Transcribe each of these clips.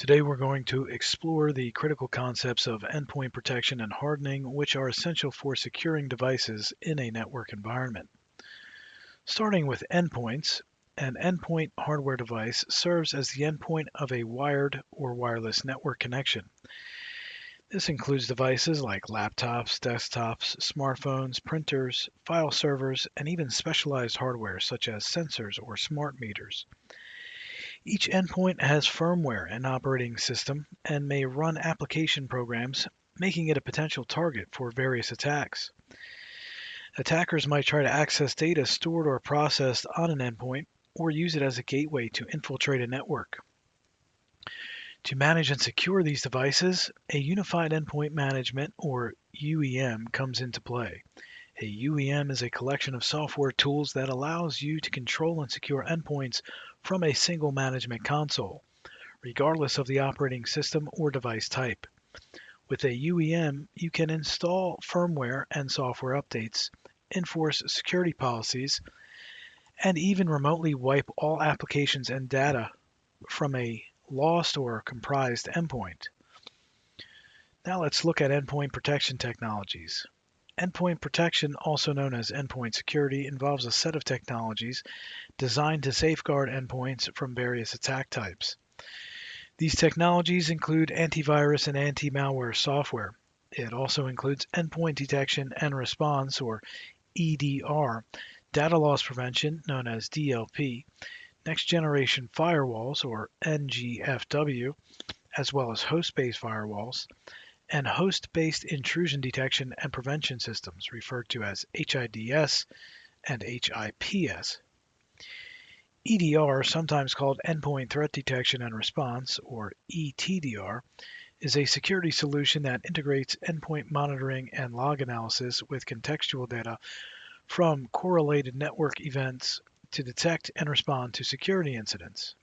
Today we're going to explore the critical concepts of endpoint protection and hardening, which are essential for securing devices in a network environment. Starting with endpoints, an endpoint hardware device serves as the endpoint of a wired or wireless network connection. This includes devices like laptops, desktops, smartphones, printers, file servers, and even specialized hardware such as sensors or smart meters. Each endpoint has firmware and operating system and may run application programs, making it a potential target for various attacks. Attackers might try to access data stored or processed on an endpoint or use it as a gateway to infiltrate a network. To manage and secure these devices, a unified endpoint management or UEM comes into play. A UEM is a collection of software tools that allows you to control and secure endpoints from a single management console, regardless of the operating system or device type. With a UEM, you can install firmware and software updates, enforce security policies, and even remotely wipe all applications and data from a lost or comprised endpoint. Now let's look at endpoint protection technologies. Endpoint protection, also known as endpoint security, involves a set of technologies designed to safeguard endpoints from various attack types. These technologies include antivirus and anti-malware software. It also includes endpoint detection and response, or EDR, data loss prevention, known as DLP, next generation firewalls, or NGFW, as well as host-based firewalls, and host-based intrusion detection and prevention systems, referred to as HIDS and HIPS. EDR, sometimes called Endpoint Threat Detection and Response, or ETDR, is a security solution that integrates endpoint monitoring and log analysis with contextual data from correlated network events to detect and respond to security incidents.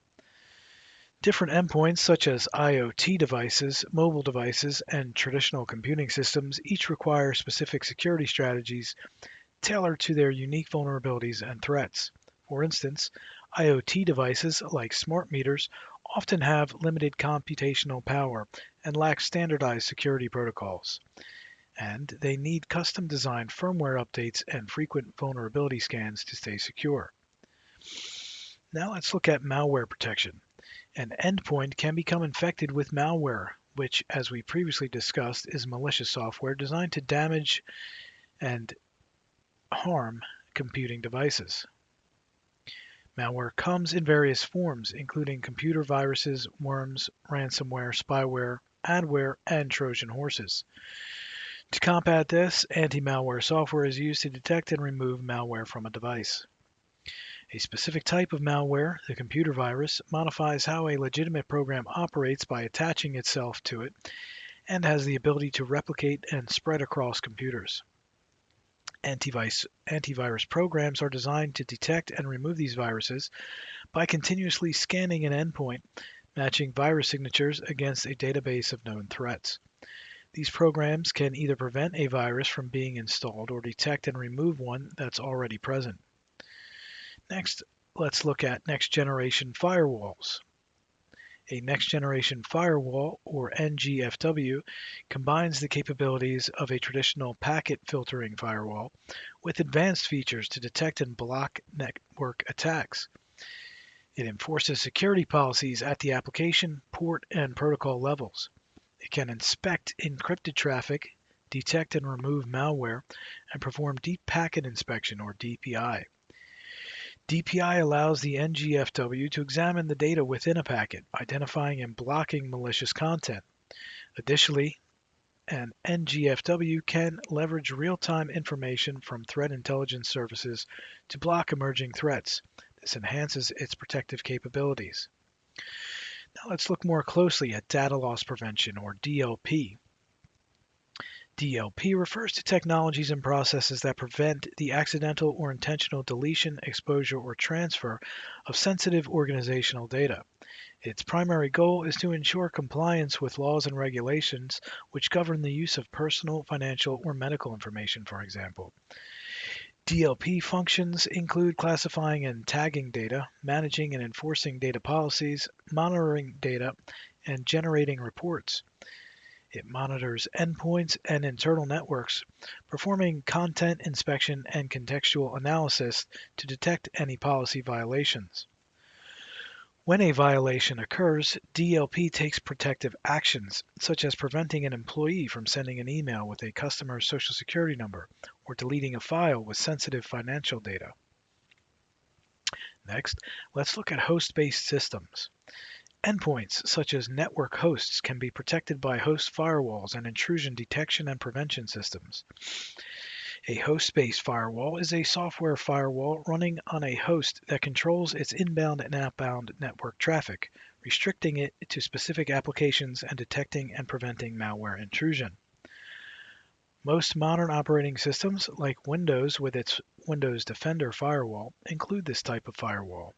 Different endpoints, such as IoT devices, mobile devices, and traditional computing systems, each require specific security strategies tailored to their unique vulnerabilities and threats. For instance, IoT devices, like smart meters, often have limited computational power and lack standardized security protocols. And they need custom-designed firmware updates and frequent vulnerability scans to stay secure. Now let's look at malware protection. An endpoint can become infected with malware, which, as we previously discussed, is malicious software designed to damage and harm computing devices. Malware comes in various forms, including computer viruses, worms, ransomware, spyware, adware, and Trojan horses. To combat this, anti-malware software is used to detect and remove malware from a device. A specific type of malware, the computer virus, modifies how a legitimate program operates by attaching itself to it and has the ability to replicate and spread across computers. Antivirus programs are designed to detect and remove these viruses by continuously scanning an endpoint, matching virus signatures against a database of known threats. These programs can either prevent a virus from being installed or detect and remove one that's already present. Next, let's look at next-generation firewalls. A next-generation firewall, or NGFW, combines the capabilities of a traditional packet filtering firewall with advanced features to detect and block network attacks. It enforces security policies at the application, port, and protocol levels. It can inspect encrypted traffic, detect and remove malware, and perform deep packet inspection, or DPI. DPI allows the NGFW to examine the data within a packet, identifying and blocking malicious content. Additionally, an NGFW can leverage real-time information from threat intelligence services to block emerging threats. This enhances its protective capabilities. Now let's look more closely at data loss prevention, or DLP. DLP refers to technologies and processes that prevent the accidental or intentional deletion, exposure, or transfer of sensitive organizational data. Its primary goal is to ensure compliance with laws and regulations which govern the use of personal, financial, or medical information, for example. DLP functions include classifying and tagging data, managing and enforcing data policies, monitoring data, and generating reports. It monitors endpoints and internal networks, performing content inspection and contextual analysis to detect any policy violations. When a violation occurs, DLP takes protective actions, such as preventing an employee from sending an email with a customer's social security number or deleting a file with sensitive financial data. Next, let's look at host-based systems. Endpoints, such as network hosts, can be protected by host firewalls and intrusion detection and prevention systems. A host-based firewall is a software firewall running on a host that controls its inbound and outbound network traffic, restricting it to specific applications and detecting and preventing malware intrusion. Most modern operating systems, like Windows with its Windows Defender firewall, include this type of firewall.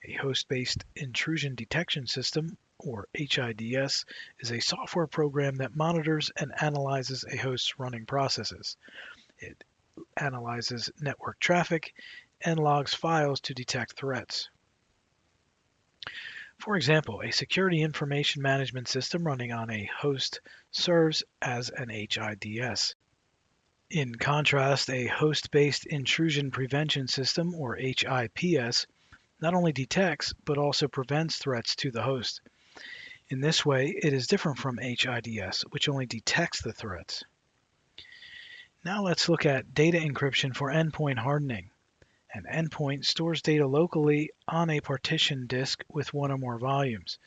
A host-based intrusion detection system, or HIDS, is a software program that monitors and analyzes a host's running processes. It analyzes network traffic and logs files to detect threats. For example, a security information management system running on a host serves as an HIDS. In contrast, a host-based intrusion prevention system, or HIPS, not only detects but also prevents threats to the host. In this way, it is different from HIDS, which only detects the threats. Now let's look at data encryption for endpoint hardening. An endpoint stores data locally on a partition disk with one or more volumes.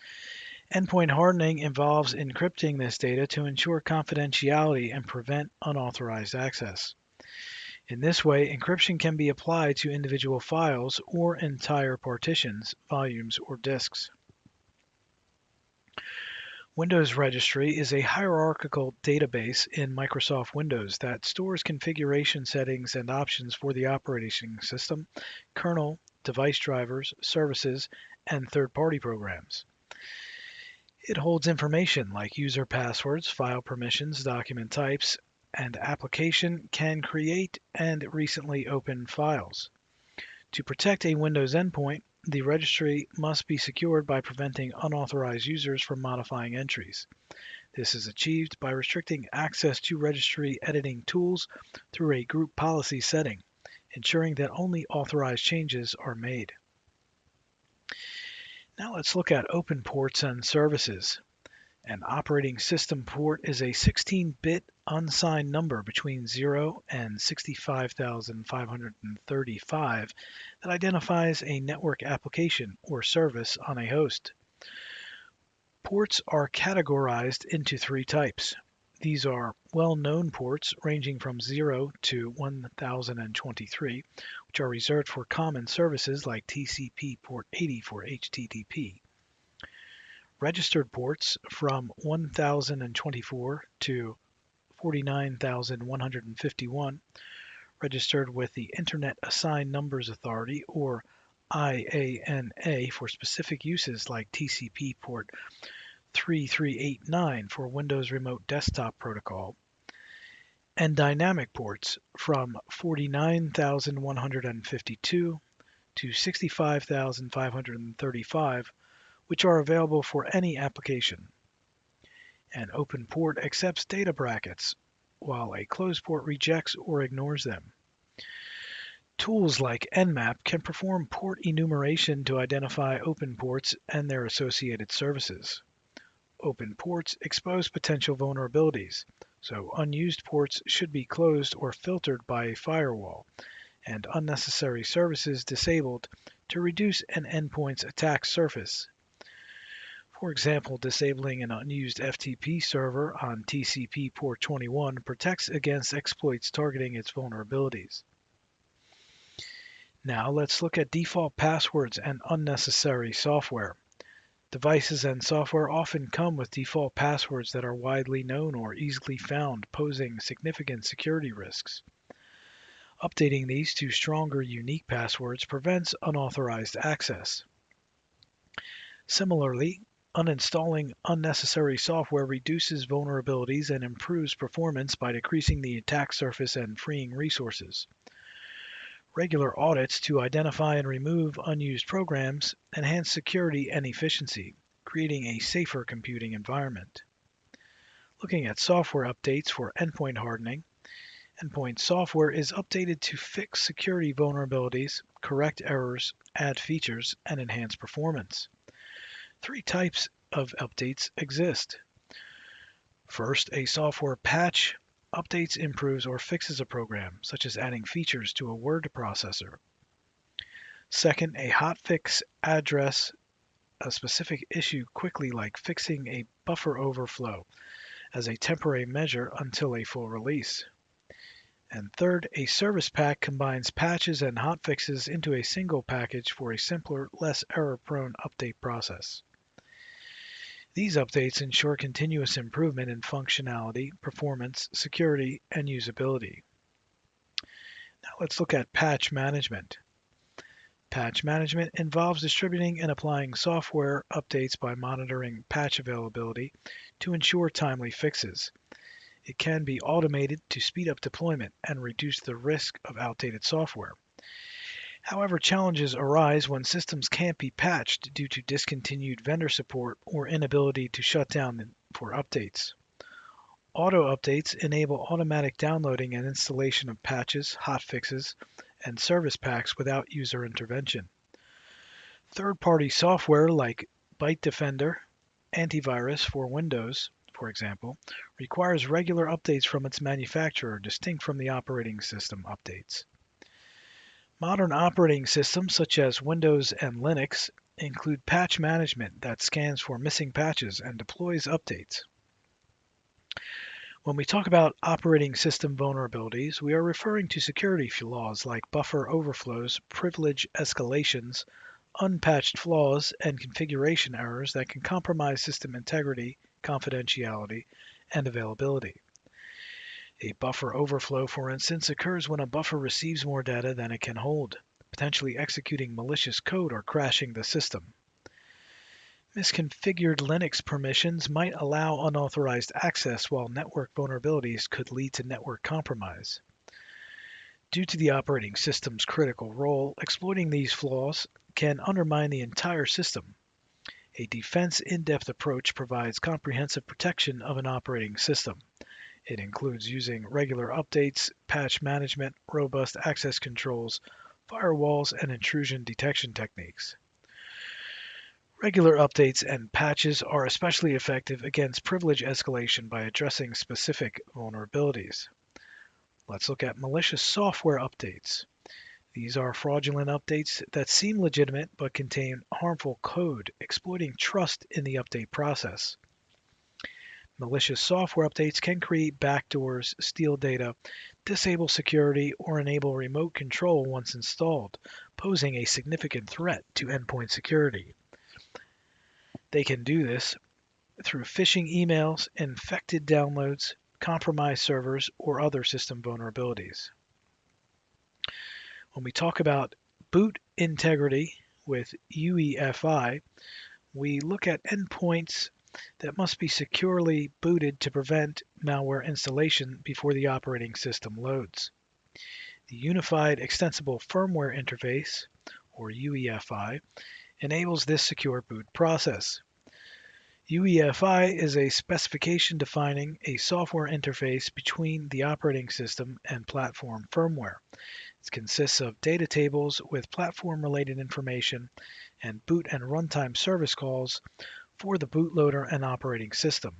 Endpoint hardening involves encrypting this data to ensure confidentiality and prevent unauthorized access. In this way, encryption can be applied to individual files or entire partitions, volumes, or disks. Windows Registry is a hierarchical database in Microsoft Windows that stores configuration settings and options for the operating system, kernel, device drivers, services, and third-party programs. It holds information like user passwords, file permissions, document types, and application can create and recently open files. To protect a Windows endpoint, the registry must be secured by preventing unauthorized users from modifying entries. This is achieved by restricting access to registry editing tools through a group policy setting, ensuring that only authorized changes are made. Now let's look at open ports and services. An operating system port is a 16-bit unsigned number between 0 and 65,535 that identifies a network application or service on a host. Ports are categorized into three types. These are well-known ports ranging from 0 to 1023, which are reserved for common services like TCP port 80 for HTTP. Registered ports from 1024 to 49,151, registered with the Internet Assigned Numbers Authority, or IANA, for specific uses like TCP port 3389 for Windows Remote Desktop Protocol, and dynamic ports from 49,152 to 65,535, which are available for any application. An open port accepts data brackets, while a closed port rejects or ignores them. Tools like Nmap can perform port enumeration to identify open ports and their associated services. Open ports expose potential vulnerabilities, so unused ports should be closed or filtered by a firewall, and unnecessary services disabled to reduce an endpoint's attack surface. For example, disabling an unused FTP server on TCP port 21 protects against exploits targeting its vulnerabilities. Now let's look at default passwords and unnecessary software. Devices and software often come with default passwords that are widely known or easily found, posing significant security risks. Updating these to stronger, unique passwords prevents unauthorized access. Similarly, uninstalling unnecessary software reduces vulnerabilities and improves performance by decreasing the attack surface and freeing resources. Regular audits to identify and remove unused programs enhance security and efficiency, creating a safer computing environment. Looking at software updates for endpoint hardening, endpoint software is updated to fix security vulnerabilities, correct errors, add features, and enhance performance. Three types of updates exist. First, a software patch updates, improves, or fixes a program, such as adding features to a word processor. Second, a hotfix address a specific issue quickly, like fixing a buffer overflow as a temporary measure until a full release. And third, a service pack combines patches and hotfixes into a single package for a simpler, less error-prone update process. These updates ensure continuous improvement in functionality, performance, security, and usability. Now let's look at patch management. Patch management involves distributing and applying software updates by monitoring patch availability to ensure timely fixes. It can be automated to speed up deployment and reduce the risk of outdated software. However, challenges arise when systems can't be patched due to discontinued vendor support or inability to shut down for updates. Auto updates enable automatic downloading and installation of patches, hotfixes, and service packs without user intervention. Third-party software like Byte Defender, antivirus for Windows, for example, requires regular updates from its manufacturer, distinct from the operating system updates. Modern operating systems such as Windows and Linux include patch management that scans for missing patches and deploys updates. When we talk about operating system vulnerabilities, we are referring to security flaws like buffer overflows, privilege escalations, unpatched flaws, and configuration errors that can compromise system integrity, confidentiality, and availability. A buffer overflow, for instance, occurs when a buffer receives more data than it can hold, potentially executing malicious code or crashing the system. Misconfigured Linux permissions might allow unauthorized access, while network vulnerabilities could lead to network compromise. Due to the operating system's critical role, exploiting these flaws can undermine the entire system. A defense in-depth approach provides comprehensive protection of an operating system. It includes using regular updates, patch management, robust access controls, firewalls, and intrusion detection techniques. Regular updates and patches are especially effective against privilege escalation by addressing specific vulnerabilities. Let's look at malicious software updates. These are fraudulent updates that seem legitimate but contain harmful code, exploiting trust in the update process. Malicious software updates can create backdoors, steal data, disable security, or enable remote control once installed, posing a significant threat to endpoint security. They can do this through phishing emails, infected downloads, compromised servers, or other system vulnerabilities. When we talk about boot integrity with UEFI, we look at endpoints that must be securely booted to prevent malware installation before the operating system loads. The Unified Extensible Firmware Interface, or UEFI, enables this secure boot process. UEFI is a specification defining a software interface between the operating system and platform firmware. It consists of data tables with platform-related information and boot and runtime service calls for the bootloader and operating system.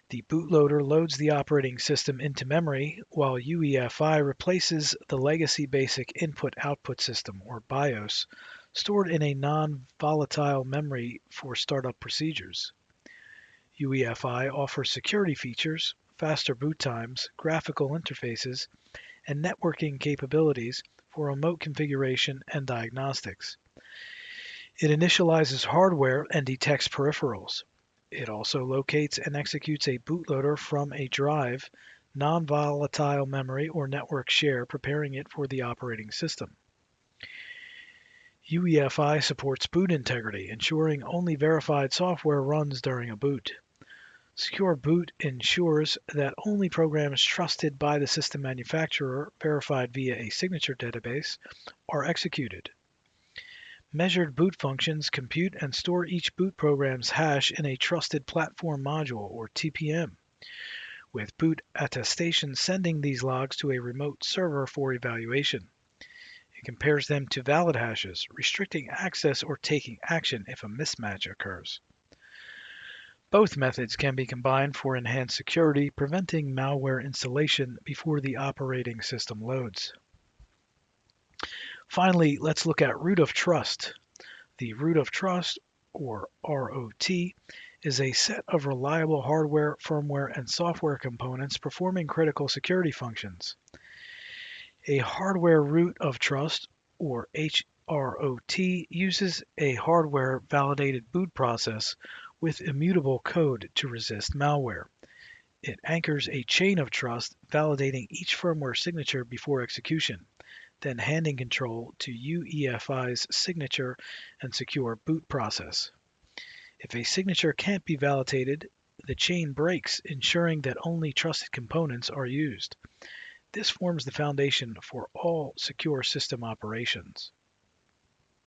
The bootloader loads the operating system into memory, while UEFI replaces the legacy basic input-output system, or BIOS, stored in a non-volatile memory for startup procedures. UEFI offers security features, faster boot times, graphical interfaces, and networking capabilities for remote configuration and diagnostics. It initializes hardware and detects peripherals. It also locates and executes a bootloader from a drive, non-volatile memory, or network share, preparing it for the operating system. UEFI supports boot integrity, ensuring only verified software runs during a boot. Secure boot ensures that only programs trusted by the system manufacturer, verified via a signature database, are executed. Measured boot functions compute and store each boot program's hash in a Trusted Platform Module, or TPM, with boot attestation sending these logs to a remote server for evaluation. It compares them to valid hashes, restricting access or taking action if a mismatch occurs. Both methods can be combined for enhanced security, preventing malware installation before the operating system loads. Finally, let's look at root of trust. The root of trust, or ROT, is a set of reliable hardware, firmware, and software components performing critical security functions. A hardware root of trust, or HROT, uses a hardware-validated boot process with immutable code to resist malware. It anchors a chain of trust, validating each firmware signature before execution, then handing control to UEFI's signature and secure boot process. If a signature can't be validated, the chain breaks, ensuring that only trusted components are used. This forms the foundation for all secure system operations.